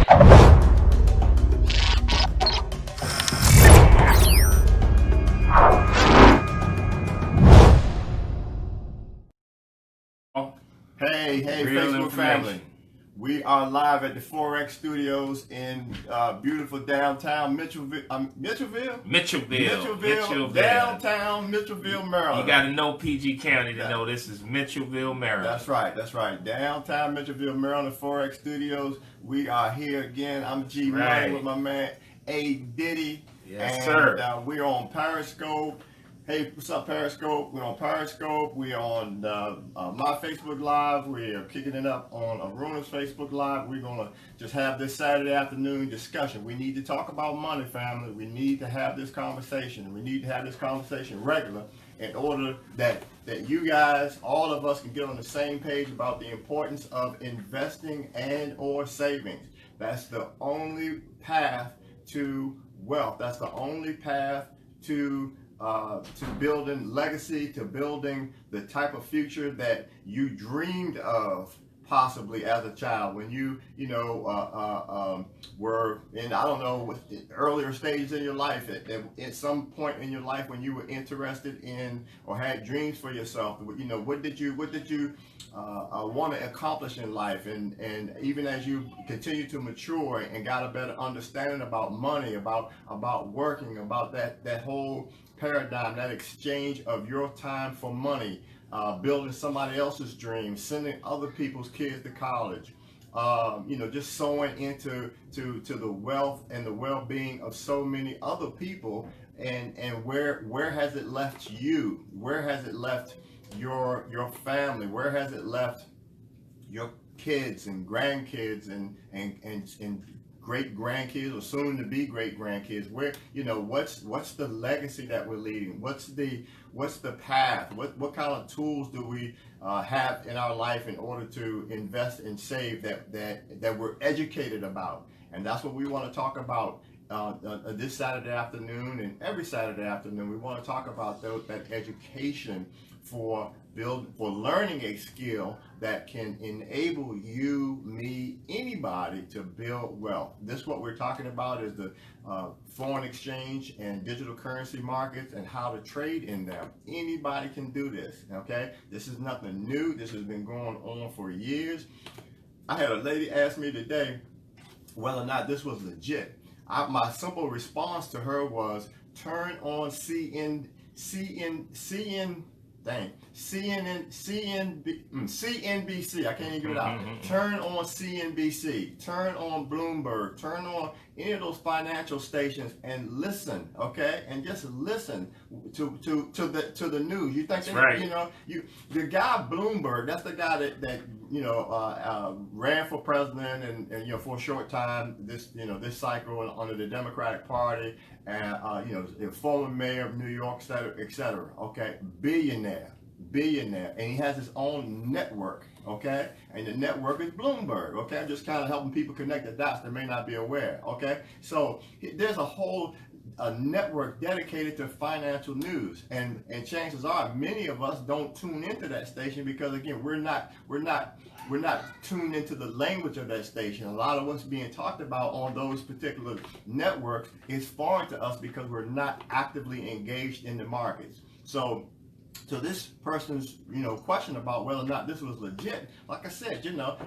Hey, Facebook family. We are live at the Forex studios in beautiful downtown Mitchellville, downtown Mitchellville, Maryland. You got to know PG County to know this is Mitchellville, Maryland. That's right. Downtown Mitchellville, Maryland, Forex studios. We are here again. I'm G Money with my man A Diddy. Yes, sir. We're on Periscope. Hey, what's up, Periscope? We're on Periscope. We're on my Facebook Live. We're kicking it up on Aruna's Facebook Live. We're going to just have this Saturday afternoon discussion. We need to talk about money, family. We need to have this conversation. We need to have this conversation regular in order that you guys, all of us, can get on the same page about the importance of investing and or savings. That's the only path to wealth. That's the only path to building legacy, to building the type of future that you dreamed of possibly as a child when you were in, I don't know, earlier stages in your life, at some point in your life when you were interested in or had dreams for yourself. What did you want to accomplish in life, and even as you continue to mature and got a better understanding about money, about working, about that whole paradigm, that exchange of your time for money, building somebody else's dreams, sending other people's kids to college, just sowing into the wealth and the well-being of so many other people, and where has it left you? Where has it left your family? Where has it left your kids and grandkids and great grandkids or soon to be great grandkids? Where, what's the legacy that we're leading? What's the path? What kind of tools do we have in our life in order to invest and save that we're educated about? And that's what we want to talk about this Saturday afternoon and every Saturday afternoon. We want to talk about that education for learning a skill that can enable you, me, anybody to build wealth. This, what we're talking about, is the foreign exchange and digital currency markets and how to trade in them. Anybody can do this, okay? This is nothing new. This has been going on for years. I had a lady ask me today whether or not this was legit. My simple response to her was, turn on CNBC. I can't even get it out. Turn on CNBC. Turn on Bloomberg. Turn on any of those financial stations and listen, okay? And just listen to the news. You think the guy Bloomberg, that's the guy that ran for president and for a short time this cycle under the Democratic Party, and former mayor of New York, et cetera, okay? Billionaire, and he has his own network, okay? And the network is Bloomberg, okay? I'm just kind of helping people connect the dots that may not be aware, okay? So there's a network dedicated to financial news, and chances are many of us don't tune into that station because, again, we're not tuned into the language of that station. A lot of what's being talked about on those particular networks is foreign to us because we're not actively engaged in the markets. So this person's question about whether or not this was legit, like I said,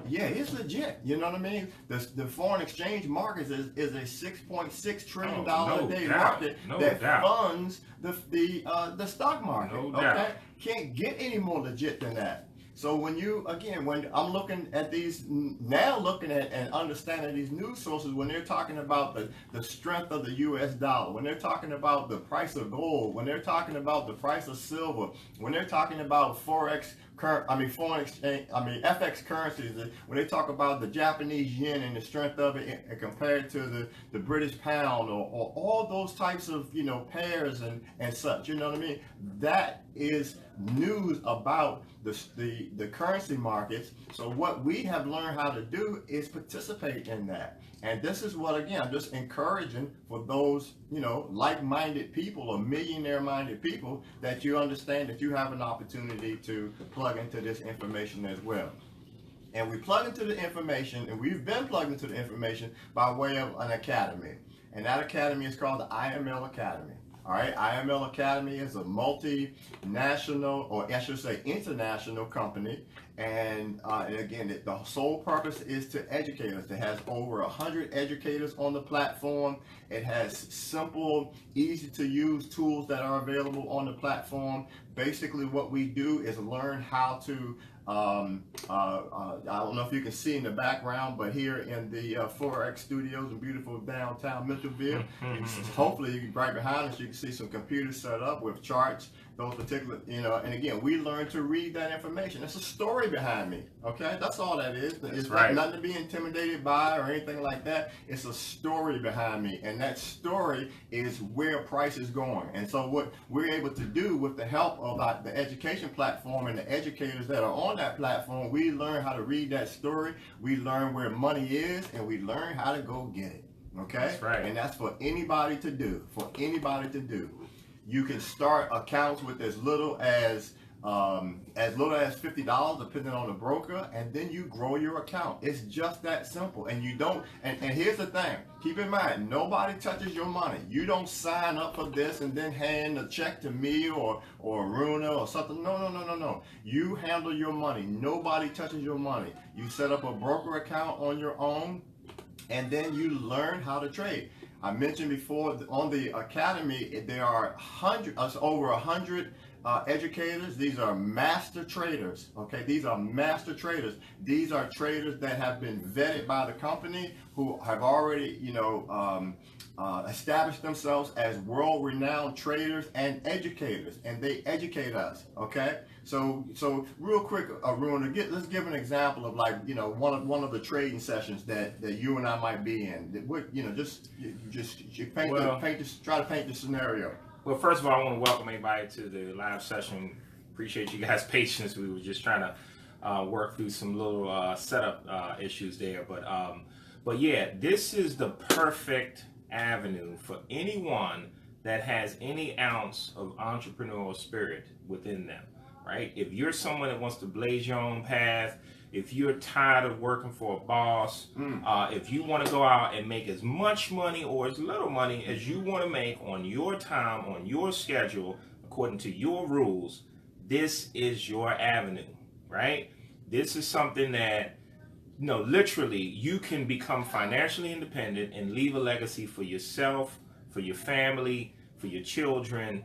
yeah, it's legit. You know what I mean? The foreign exchange market is a $6.6 trillion a day market that funds the stock market. Okay, can't get any more legit than that. So when I'm looking at and understanding these news sources, when they're talking about the strength of the U.S. dollar, when they're talking about the price of gold, when they're talking about the price of silver, when they're talking about foreign exchange, FX currencies, when they talk about the Japanese yen and the strength of it compared to the British pound, or all those types of pairs and such, you know what I mean? That is news about the currency markets. So what we have learned how to do is participate in that. And this is what, again, I'm just encouraging for those, like-minded people or millionaire-minded people, that you understand that you have an opportunity to plug into this information as well. And we plug into the information, and we've been plugged into the information by way of an academy. And that academy is called the IML Academy. All right, IML Academy is a multinational, or I should say international company. And again, the sole purpose is to educate us. It has over 100 educators on the platform. It has simple, easy to use tools that are available on the platform. Basically, what we do is learn how to I don't know if you can see in the background, but here in the Forex studios in beautiful downtown Mitchellville, hopefully you can, right behind us, you can see some computers set up with charts, those particular, and again, we learn to read that information. There's a story behind me, okay? That's all that is. It's right. Nothing to be intimidated by or anything like that. It's a story behind me, and that story is where price is going. And so what we're able to do with the help of the education platform and the educators that are on that platform, we learn how to read that story, we learn where money is, and we learn how to go get it. Okay? That's right. And that's for anybody to do. You can start accounts with as little as $50, depending on the broker, and then you grow your account. It's just that simple. And you don't. And here's the thing: keep in mind, nobody touches your money. You don't sign up for this and then hand a check to me or Runa or something. No. You handle your money. Nobody touches your money. You set up a broker account on your own, and then you learn how to trade. I mentioned before on the academy, there are over 100 educators. These are master traders. Okay, these are master traders. These are traders that have been vetted by the company, who have already, established themselves as world-renowned traders and educators, and they educate us. Okay, so real quick, Arun, let's give an example of one of the trading sessions that you and I might be in. Try to paint the scenario. Well, first of all, I want to welcome everybody to the live session. Appreciate you guys' patience. We were just trying to work through some little setup issues there, but yeah, this is the perfect avenue for anyone that has any ounce of entrepreneurial spirit within them, right? If you're someone that wants to blaze your own path, if you're tired of working for a boss, if you want to go out and make as much money or as little money as you want to make on your time, on your schedule, according to your rules, this is your avenue, right? This is something that, literally, you can become financially independent and leave a legacy for yourself, for your family, for your children.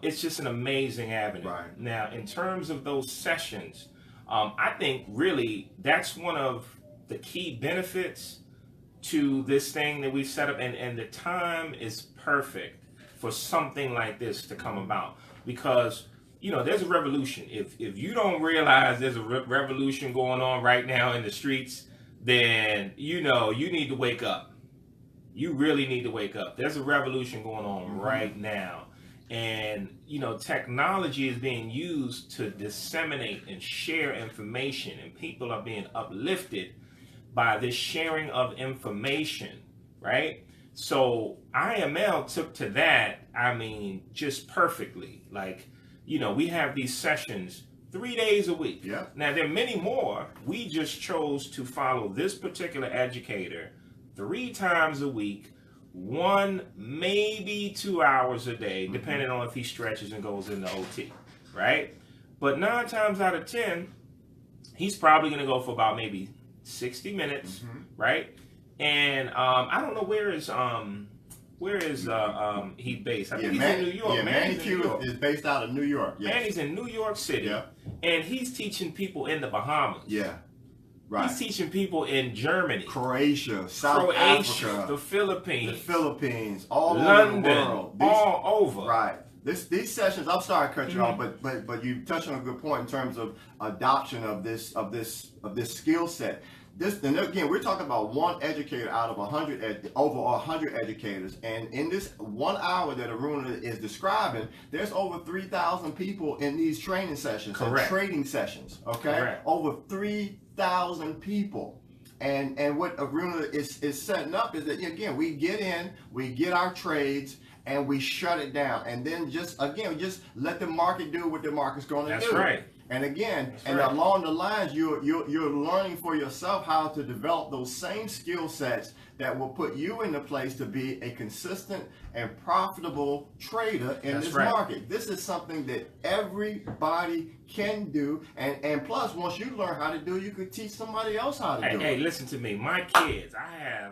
It's just an amazing avenue. Right. Now, in terms of those sessions, I think really that's one of the key benefits to this thing that we've set up, and the time is perfect for something like this to come about, because there's a revolution. If you don't realize there's a revolution going on right now in the streets, then you need to wake up. You really need to wake up. There's a revolution going on right now. And, technology is being used to disseminate and share information, and people are being uplifted by this sharing of information, right? So IML took to that, just perfectly. We have these sessions 3 days a week. Yeah. Now, there are many more. We just chose to follow this particular educator 3 times a week, 1, maybe 2 hours a day, depending on if he stretches and goes into OT, right? But 9 times out of 10, he's probably going to go for about maybe 60 minutes, right? And I don't know where is he based? I think he's in New York. Yeah, Manny Q is based out of New York. Yes. Manny's in New York City, and he's teaching people in the Bahamas. Yeah. Right. He's teaching people in Germany, Croatia, South Africa, the Philippines, all London, over the world. all over. Right. These sessions. I'm sorry to cut you off, but you touched on a good point in terms of adoption of this skill set. And again, we're talking about one educator out of over 100 educators, and in this 1 hour that Aruna is describing, there's over 3,000 people in these training sessions and trading sessions. Okay, Correct. Over 3,000 people. And what Aruna is setting up is that, again, we get in, we get our trades, and we shut it down, and then just let the market do what the market's going to do. That's right. And again, That's and right. along the lines, you're learning for yourself how to develop those same skill sets that will put you in the place to be a consistent and profitable trader in That's this right. market. This is something that everybody can do, and plus, once you learn how to do it, you could teach somebody else how to do Hey, it. listen to me. My kids, I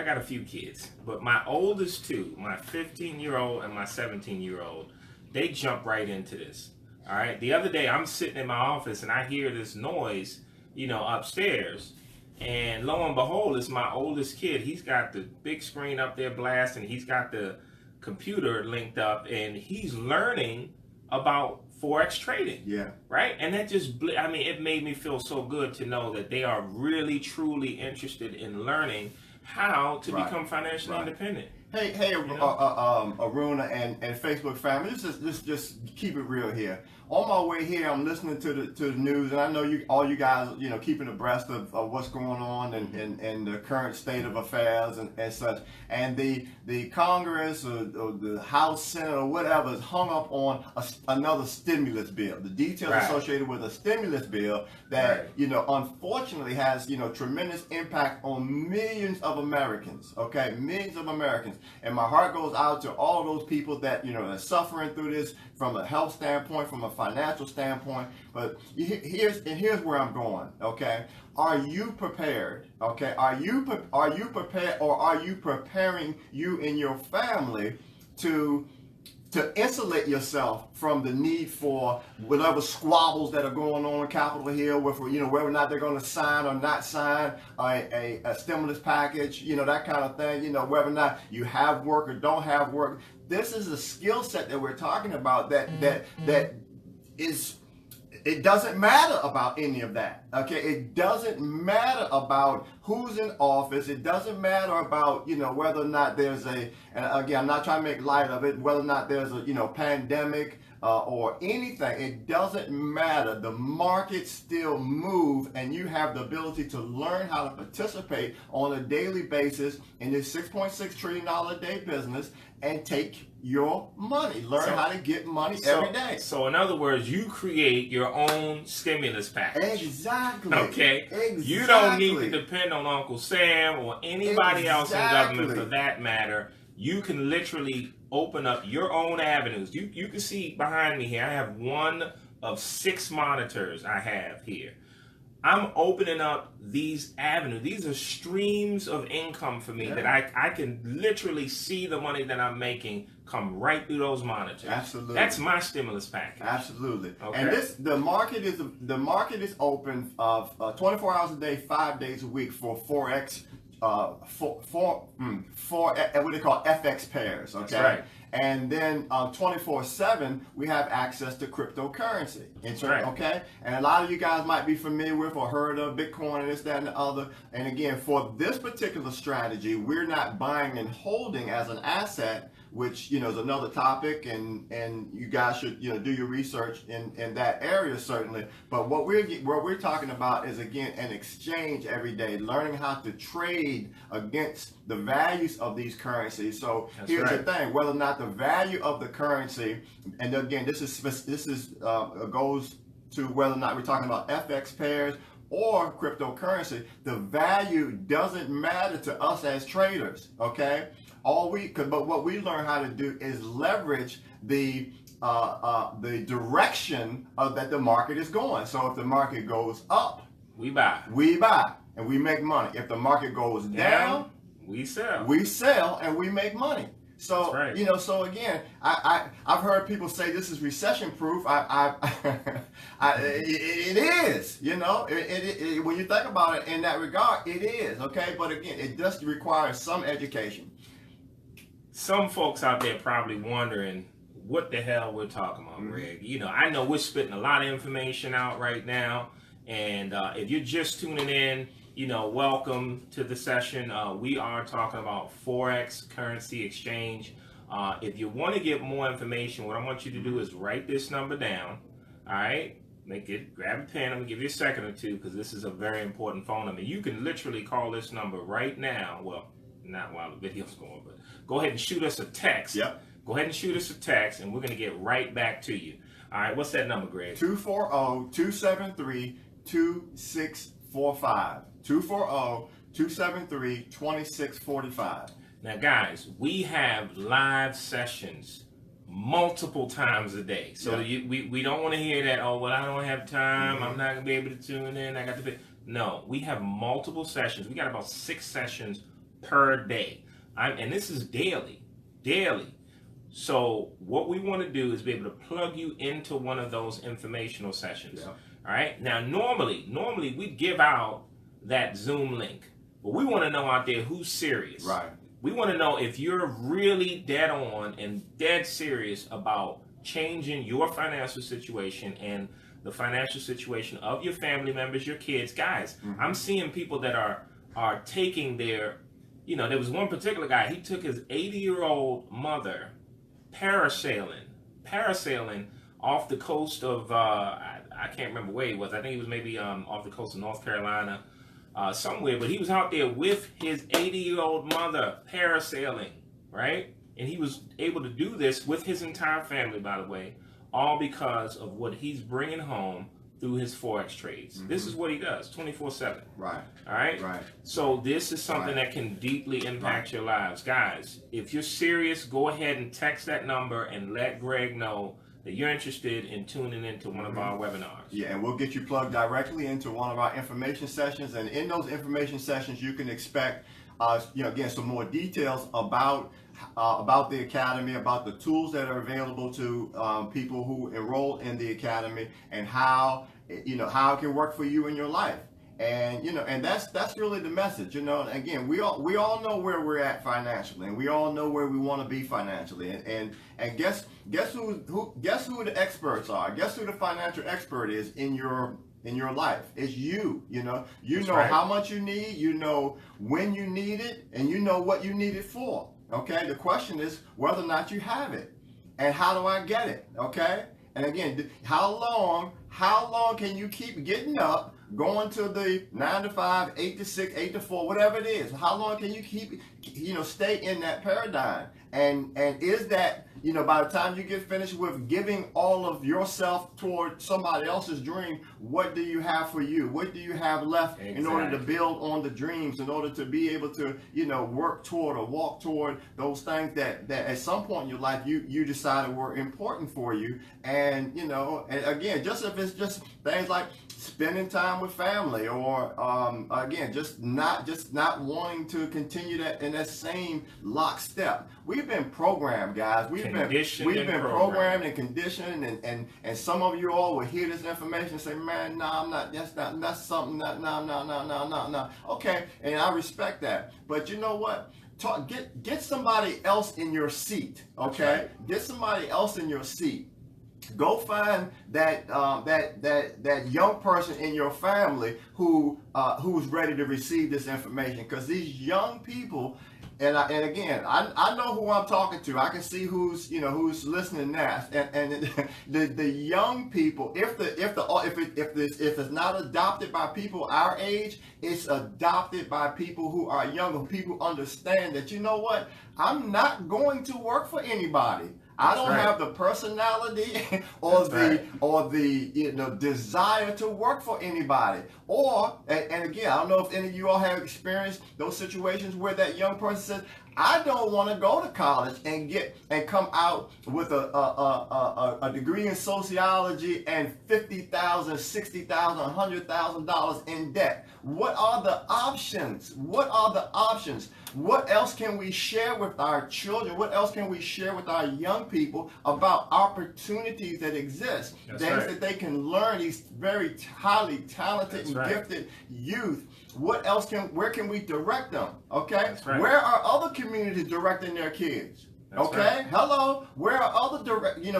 got a few kids, but my oldest two, my 15-year-old and my 17-year-old, they jump right into this. All right. The other day, I'm sitting in my office and I hear this noise, upstairs. And lo and behold, it's my oldest kid. He's got the big screen up there blasting. He's got the computer linked up and he's learning about Forex trading. Yeah. Right. And that it made me feel so good to know that they are really, truly interested in learning how to become financially independent. Hey, Aruna and Facebook family. Just keep it real here. On my way here, I'm listening to the news, and I know all you guys, keeping abreast of what's going on and the current state of affairs and such. And the Congress or the House, Senate, or whatever is hung up on another stimulus bill. The details associated with a stimulus bill that unfortunately has tremendous impact on millions of Americans. Okay, millions of Americans. And my heart goes out to all those people that are suffering through this from a health standpoint, from a financial standpoint. But here's where I'm going. Okay, are you prepared? Okay, are you prepared, or are you preparing you and your family to insulate yourself from the need for whatever squabbles that are going on in Capitol Hill, with whether or not they're going to sign or not sign a stimulus package, that kind of thing, whether or not you have work or don't have work. This is a skill set that we're talking about that is. It doesn't matter about any of that. Okay, it doesn't matter about who's in office. It doesn't matter about whether or not there's and again, I'm not trying to make light of it, whether or not there's a pandemic or anything. It doesn't matter. The markets still move, and you have the ability to learn how to participate on a daily basis in this $6.6 trillion a day business and take your money. Learn how to get money every day. So in other words, you create your own stimulus package. Exactly. Okay. Exactly. You don't need to depend on Uncle Sam or anybody else in government for that matter. You can literally open up your own avenues. You can see behind me here, I have one of 6 monitors I have here. I'm opening up these avenues. These are streams of income for me that I can literally see the money that I'm making come right through those monitors. Absolutely. That's my stimulus package. Absolutely. Okay. And the market is open 24 hours a day, 5 days a week for Forex, what they call FX pairs. Okay. That's right. And then 24/7, we have access to cryptocurrency. Okay? And a lot of you guys might be familiar with or heard of Bitcoin and this, that, and the other. And again, for this particular strategy, we're not buying and holding as an asset, which is another topic, and you guys should do your research in that area certainly. But what we're talking about is, again, an exchange every day, learning how to trade against the values of these currencies. So here's the thing: whether or not the value of the currency, and again, this goes to whether or not we're talking about FX pairs or cryptocurrency, the value doesn't matter to us as traders. Okay. But what we learn how to do is leverage the direction that the market is going. So if the market goes up, we buy, and we make money. If the market goes down, we sell, and we make money. So so again, I've heard people say this is recession proof. It is. When you think about it in that regard, it is. Okay, but again, it does require some education. Some folks out there probably wondering what the hell we're talking about, Greg. I know we're spitting a lot of information out right now, and if you're just tuning in, welcome to the session. We are talking about Forex currency exchange. If you want to get more information, what I want you to do is write this number down. All right, grab a pen. I'm gonna give you a second or two because this is a very important phone number. You can literally call this number right now. Well, not while the video's going, but go ahead and shoot us a text. Yep. Go ahead and shoot us a text, and we're going to get right back to you. All right, what's that number, Greg? 240-273-2645. 240-273-2645. Now, guys, we have live sessions multiple times a day. So we don't want to hear that, oh, well, I don't have time. I'm not going to be able to tune in. I got to. No, we have multiple sessions. We got about 6 sessions per day. And this is daily. So what we want to do is be able to plug you into one of those informational sessions. Yeah. All right. Now, normally we give out that Zoom link, but we want to know out there who's serious. Right. We want to know if you're really dead on and dead serious about changing your financial situation and the financial situation of your family members, your kids. Guys, I'm seeing people that are taking their, there was one particular guy, he took his 80-year-old mother parasailing off the coast of, I can't remember where he was. I think he was maybe off the coast of North Carolina, somewhere, but he was out there with his 80-year-old mother parasailing, right? And he was able to do this with his entire family, by the way, all because of what he's bringing home through his Forex trades. This is what he does 24/7. Right. All right. Right. So this is something that can deeply impact your lives. Guys, if you're serious, go ahead and text that number and let Greg know that you're interested in tuning into one of our webinars. Yeah, and we'll get you plugged directly into one of our information sessions. And in those information sessions, you can expect, again, some more details about the academy, about the tools that are available to people who enroll in the academy, and how it can work for you in your life. And and that's really the message. And again, we all know where we're at financially, and we all know where we want to be financially. And guess who the experts are? Guess who the financial expert is in your life? It's you. You know right. How much you need, you know when you need it, and you know what you need it for. Okay, the question is whether or not you have it, and how do I get it? Okay, and again, how long can you keep getting up, going to the 9 to 5, 8 to 6, 8 to 4, whatever it is? How long can you keep, stay in that paradigm? And is that, by the time you get finished with giving all of yourself toward somebody else's dream, what do you have for you? What do you have left in order to build on the dreams, in order to be able to, work toward or walk toward those things that at some point in your life you decided were important for you? And, and again, just if it's just things like spending time with family, or again, just not wanting to continue that in that same lockstep. We've been programmed, guys. We've been programmed and conditioned, and some of you all will hear this information and say, "Man, no, I'm not. That's something. No. Okay, and I respect that, but you know what? Get somebody else in your seat. Okay, right. Get somebody else in your seat. Go find that young person in your family who's ready to receive this information, because these young people, and again, I know who I'm talking to. I can see who's listening now, and the young people, if it's not adopted by people our age, it's adopted by people who are younger. People understand that, what, I'm not going to work for anybody. I don't have the personality or the desire to work for anybody. Or, and again, I don't know if any of you all have experienced those situations where that young person says, I don't want to go to college and come out with a degree in sociology and $50,000, $60,000, $100,000 in debt. What are the options? What else can we share with our children? What else can we share with our young people about opportunities that exist? Things that they can learn, these very highly talented and gifted youth. Where can we direct them? Okay? Where are other communities directing their kids? Hello, where are other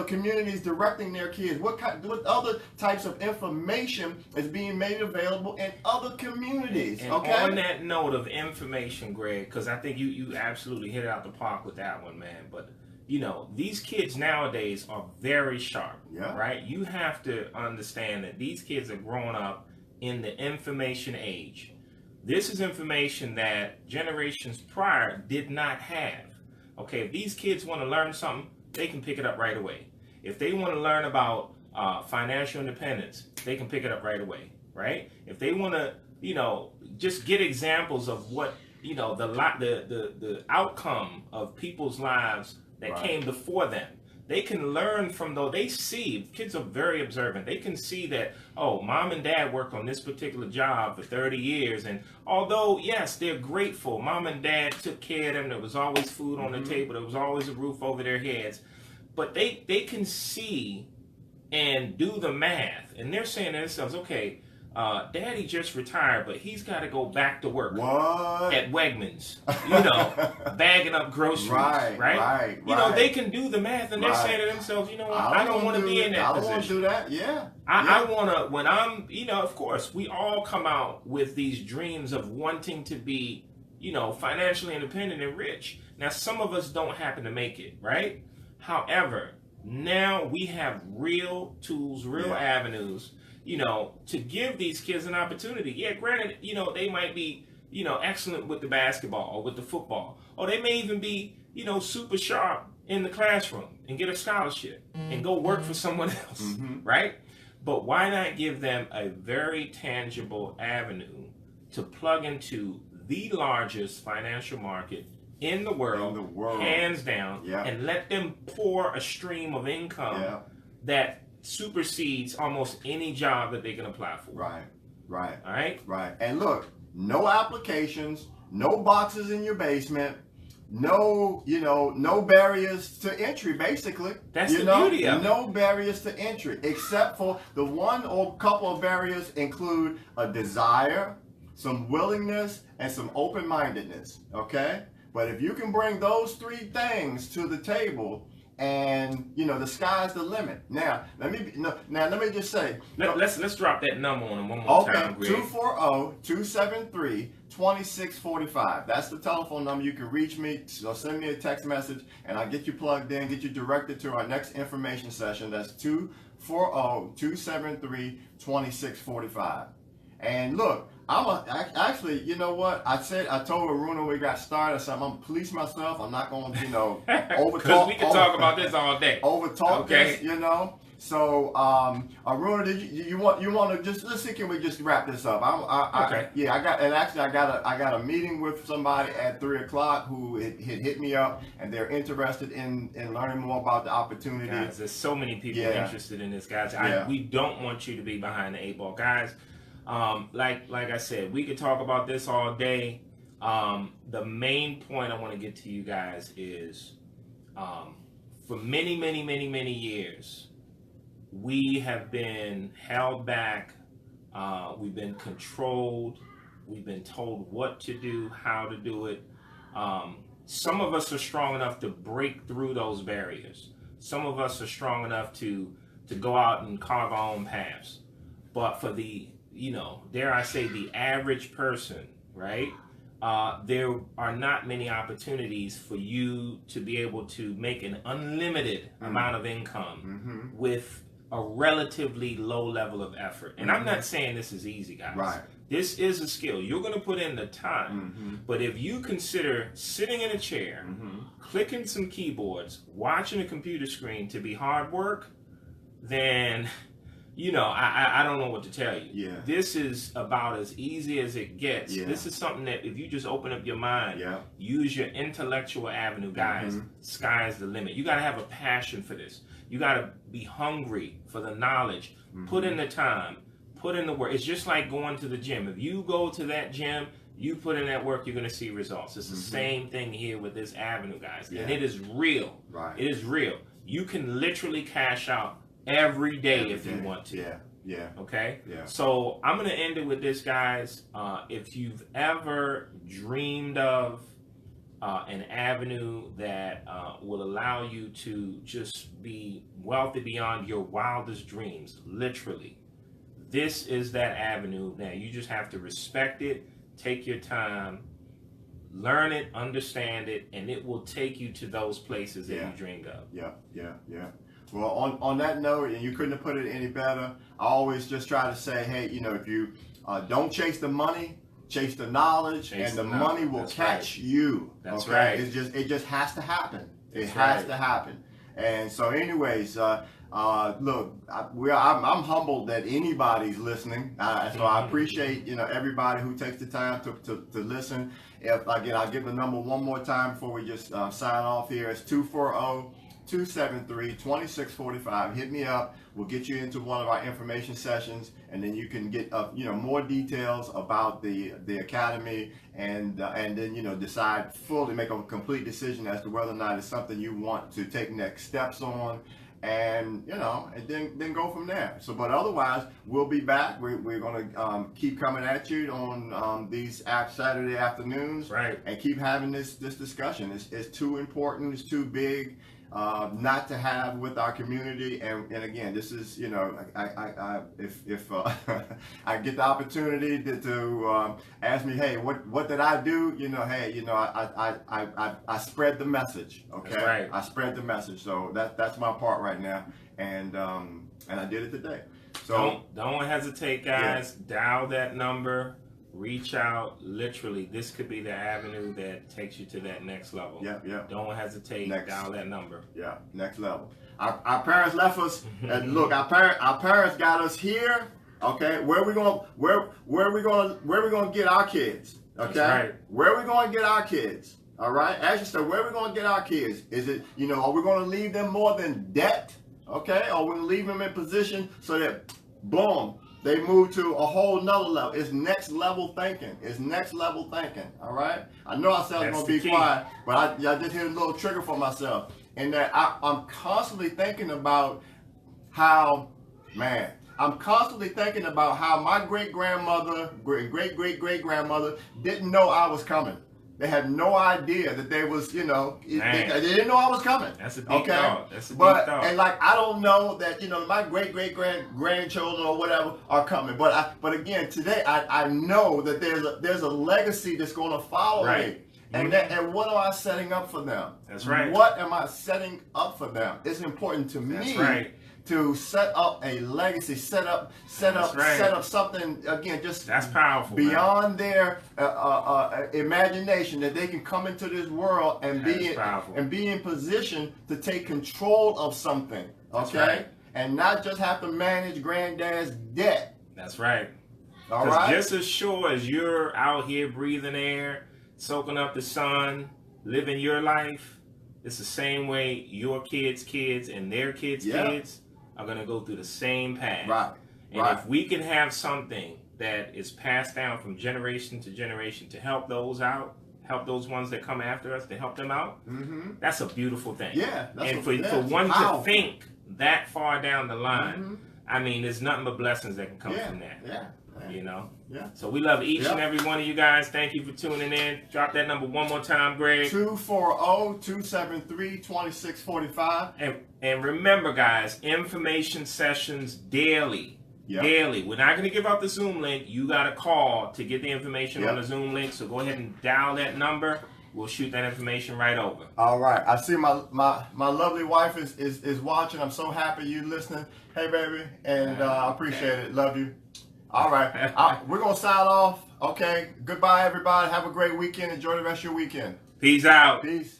communities directing their kids? What other types of information is being made available in other communities? And on that note of information, Greg, because I think you absolutely hit it out the park with that one, man. But these kids nowadays are very sharp, right? You have to understand that these kids are growing up in the information age. This is information that generations prior did not have. Okay, if these kids want to learn something, they can pick it up right away. If they want to learn about financial independence, they can pick it up right away, right? If they want to, just get examples of what, the outcome of people's lives that came before them. They can learn from those. They see, kids are very observant. They can see that, oh, mom and dad worked on this particular job for 30 years. And although, yes, they're grateful, mom and dad took care of them. There was always food on the table. There was always a roof over their heads. But they can see and do the math. And they're saying to themselves, okay, Daddy just retired, but he's got to go back to work at Wegmans, bagging up groceries, right? They can do the math, and they're saying to themselves, you know what, I don't want to be in that position. I don't want to do that, I want to, when I'm, of course, we all come out with these dreams of wanting to be, financially independent and rich. Now, some of us don't happen to make it, right? However, now we have real tools, real avenues, to give these kids an opportunity. Yeah, granted, they might be, excellent with the basketball or with the football, or they may even be, super sharp in the classroom and get a scholarship and go work for someone else, right? But why not give them a very tangible avenue to plug into the largest financial market in the world, hands down, and let them pour a stream of income that supersedes almost any job that they can apply for. Right. All right. And look, no applications, no boxes in your basement, no barriers to entry. Basically, that's the beauty of it. No barriers to entry, except for the one or couple of barriers include a desire, some willingness, and some open-mindedness. Okay. But if you can bring those three things to the table, and the sky's the limit. Now let me just say. Let's drop that number on them one more time. Okay, 240-273-2645. That's the telephone number. You can reach me. So send me a text message, and I'll get you plugged in, get you directed to our next information session. That's 240-273-2645. And look, actually, you know what? I told Aruna when we got started, I'm going to police myself. I'm not going to, overtalk. Because we can talk about this all day. Overtalk this, So, Aruna, did you want to just, let's see, can we just wrap this up? I got a meeting with somebody at 3:00 who hit me up, and they're interested in learning more about the opportunity. Guys, there's so many people interested in this, guys. We don't want you to be behind the 8 ball, guys. Like I said, we could talk about this all day. The main point I want to get to you guys is, for many, many, many, many years, we have been held back. We've been controlled. We've been told what to do, how to do it. Some of us are strong enough to break through those barriers. Some of us are strong enough to go out and carve our own paths. But for the dare I say, the average person, right? There are not many opportunities for you to be able to make an unlimited amount of income with a relatively low level of effort. And I'm not saying this is easy, guys. Right. This is a skill. You're going to put in the time. But if you consider sitting in a chair, clicking some keyboards, watching a computer screen to be hard work, then I don't know what to tell you. Yeah. This is about as easy as it gets. Yeah. This is something that if you just open up your mind, use your intellectual avenue, guys, sky's the limit. You got to have a passion for this. You got to be hungry for the knowledge. Put in the time. Put in the work. It's just like going to the gym. If you go to that gym, you put in that work, you're going to see results. It's the same thing here with this avenue, guys. And it is real. Right. It is real. You can literally cash out every day if you want to. Yeah. Okay? Yeah. So I'm going to end it with this, guys. If you've ever dreamed of an avenue that will allow you to just be wealthy beyond your wildest dreams, literally, this is that avenue. Now, you just have to respect it, take your time, learn it, understand it, and it will take you to those places that you dreamed of. Yeah. Well, on that note, and you couldn't have put it any better, I always just try to say, hey, if you don't chase the money, chase the knowledge, and the money will catch you. That's right. It just has to happen. It has to happen. And so anyways, Look, I'm humbled that anybody's listening. So I appreciate, everybody who takes the time to listen. I'll give the number one more time before we just sign off here. It's 240-273-2645. Hit me up. We'll get you into one of our information sessions, and then you can get more details about the academy, and then decide fully, make a complete decision as to whether or not it's something you want to take next steps on, and then go from there. So, but otherwise, we'll be back. We're gonna keep coming at you on these Saturday afternoons, right? And keep having this discussion. It's too important. It's too big not to have with our community. And again, this is, if I get the opportunity to ask me, hey, what did I do? I spread the message. Okay, that's right. I spread the message. So that's my part right now, and I did it today. So don't hesitate, guys. Yeah. Dial that number. Reach out. Literally, this could be the avenue that takes you to that next level. Yeah. Don't hesitate. Dial that number. Yeah, next level. Our parents left us, and look, our parents got us here. Okay, where we gonna get our kids? Okay, that's right. Where are we gonna get our kids? All right, as you said, where are we gonna get our kids? Is it, are we gonna leave them more than debt? Okay, or we're gonna leave them in position so that, boom, they move to a whole nother level. It's next level thinking. All right. I know I said I was gonna be quiet, but I just hit a little trigger for myself, and that I'm constantly thinking about how my great grandmother, great grandmother didn't know I was coming. They had no idea that they was, they didn't know I was coming. That's a big thought. That's a big thought. And I don't know that, my great grandchildren or whatever are coming. But again, today I know that there's a legacy that's going to follow me. And what am I setting up for them? That's right. What am I setting up for them? It's important to me. To set up a legacy, set up something, again, just that's powerful, beyond their imagination, that they can come into this world and be in position to take control of something, okay, and not just have to manage granddad's debt. That's right. All right. Just as sure as you're out here breathing air, soaking up the sun, living your life, it's the same way your kids' and their kids' kids are going to go through the same path. Right. And if we can have something that is passed down from generation to generation to help those out, help those ones that come after us, to help them out, that's a beautiful thing. Yeah. And for one to think that far down the line, I mean, there's nothing but blessings that can come from that. Yeah. Yeah. So we love each and every one of you guys. Thank you for tuning in. Drop that number one more time, Greg. 240-273-2645. And remember, guys, information sessions daily. Daily. We're not going to give up the Zoom link. You got to call to get the information on the Zoom link. So go ahead and dial that number. We'll shoot that information right over. All right. I see my lovely wife is watching. I'm so happy you listening. Hey, baby. And I appreciate it. Love you. All right. We're going to sign off. Okay. Goodbye, everybody. Have a great weekend. Enjoy the rest of your weekend. Peace out. Peace.